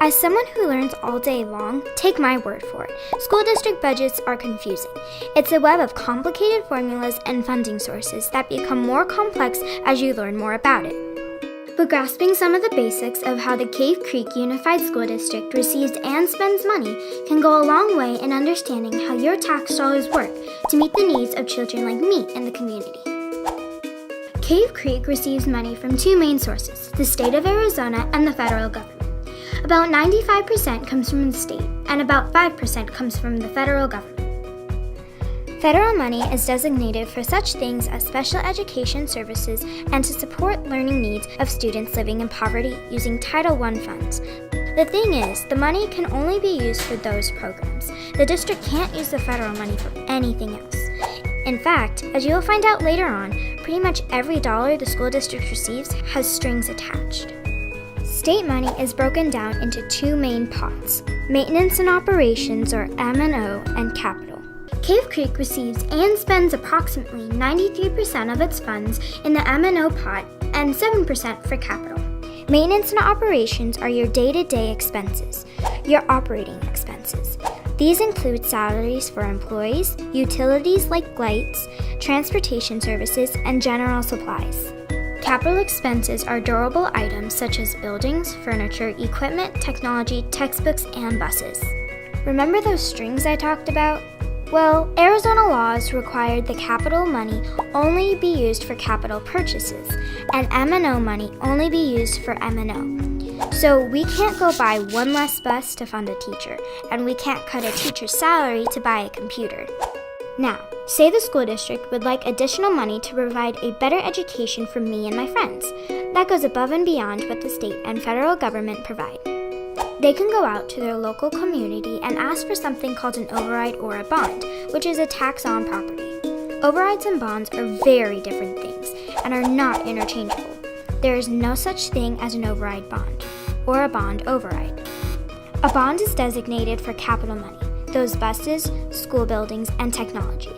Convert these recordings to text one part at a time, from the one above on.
As someone who learns all day long, take my word for it. School district budgets are confusing. It's a web of complicated formulas and funding sources that become more complex as you learn more about it. But grasping some of the basics of how the Cave Creek Unified School District receives and spends money can go a long way in understanding how your tax dollars work to meet the needs of children like me in the community. Cave Creek receives money from two main sources, the state of Arizona and the federal government. About 95% comes from the state, and about 5% comes from the federal government. Federal money is designated for such things as special education services and to support learning needs of students living in poverty using Title I funds. The thing is, the money can only be used for those programs. The district can't use the federal money for anything else. In fact, as you will find out later on, pretty much every dollar the school district receives has strings attached. State money is broken down into two main pots, maintenance and operations, or M&O, and capital. Cave Creek receives and spends approximately 93% of its funds in the M&O pot and 7% for capital. Maintenance and operations are your day-to-day expenses, your operating expenses. These include salaries for employees, utilities like lights, transportation services, and general supplies. Capital expenses are durable items such as buildings, furniture, equipment, technology, textbooks, and buses. Remember those strings I talked about? Well, Arizona laws required the capital money only be used for capital purchases, and M&O money only be used for M&O. So we can't go buy one less bus to fund a teacher, and we can't cut a teacher's salary to buy a computer. Now, say the school district would like additional money to provide a better education for me and my friends. That goes above and beyond what the state and federal government provide. They can go out to their local community and ask for something called an override or a bond, which is a tax on property. Overrides and bonds are very different things and are not interchangeable. There is no such thing as an override bond or a bond override. A bond is designated for capital money, those buses, school buildings, and technology.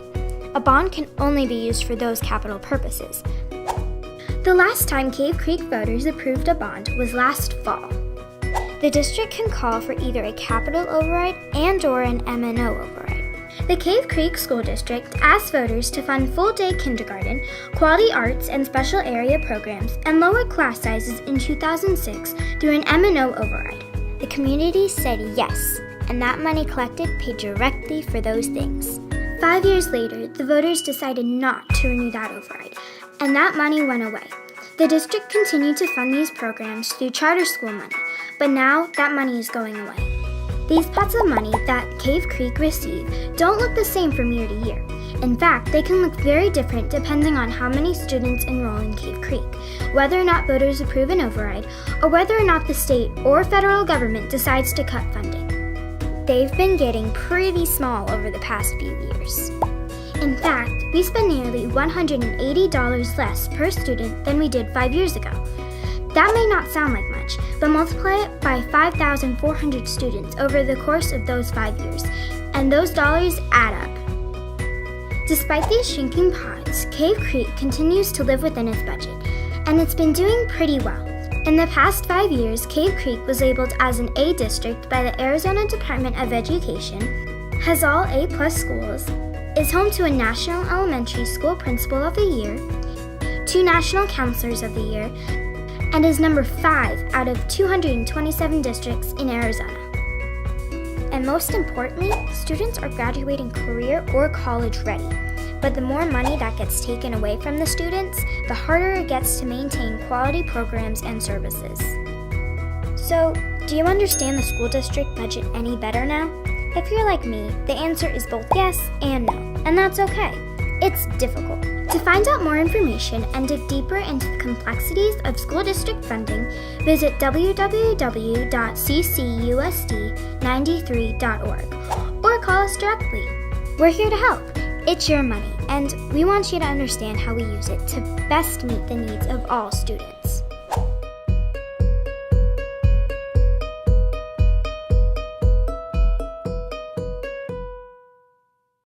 A bond can only be used for those capital purposes. The last time Cave Creek voters approved a bond was last fall. The district can call for either a capital override and/or an M&O override. The Cave Creek School District asked voters to fund full-day kindergarten, quality arts and special area programs, and lower class sizes in 2006 through an M&O override. The community said yes, and that money collected paid directly for those things. 5 years later, the voters decided not to renew that override, and that money went away. The district continued to fund these programs through charter school money, but now that money is going away. These pots of money that Cave Creek receive don't look the same from year to year. In fact, they can look very different depending on how many students enroll in Cave Creek, whether or not voters approve an override, or whether or not the state or federal government decides to cut funding. They've been getting pretty small over the past few years. In fact, we spend nearly $180 less per student than we did 5 years ago. That may not sound like much, but multiply it by 5,400 students over the course of those 5 years, and those dollars add up. Despite these shrinking pots, Cave Creek continues to live within its budget, and it's been doing pretty well. In the past 5 years, Cave Creek was labeled as an A district by the Arizona Department of Education, has all A-plus schools, is home to a National Elementary School Principal of the Year, 2 National Counselors of the Year, and is number 5 out of 227 districts in Arizona. And most importantly, students are graduating career or college ready. But the more money that gets taken away from the students, the harder it gets to maintain quality programs and services. So, do you understand the school district budget any better now? If you're like me, the answer is both yes and no, and that's okay. It's difficult. To find out more information and dig deeper into the complexities of school district funding, visit www.ccusd93.org or call us directly. We're here to help. It's your money, and we want you to understand how we use it to best meet the needs of all students.